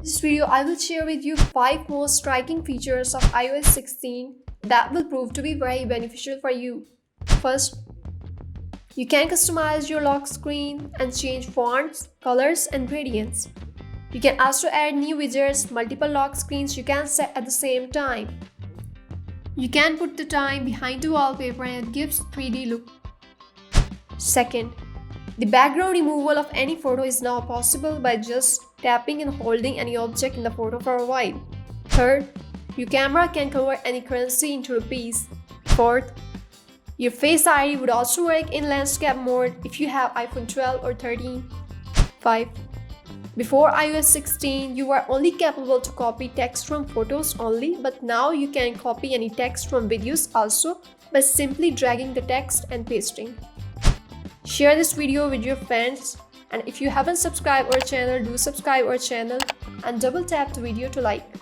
this video, I will share with you 5 most striking features of iOS 16 that will prove to be very beneficial for you. First, you can customize your lock screen and change fonts, colors, and gradients. You can also add new widgets, multiple lock screens you can set at the same time. You can put the time behind the wallpaper and it gives 3D look. Second, the background removal of any photo is now possible by just tapping and holding any object in the photo for a while. Third, your camera can convert any currency into rupees. Fourth, your Face ID would also work in landscape mode if you have iPhone 12 or 13. 5. Before iOS 16, you were only capable to copy text from photos only, but now you can copy any text from videos also by simply dragging the text and pasting. Share this video with your friends, and if you haven't subscribed our channel, do subscribe our channel and double tap the video to like.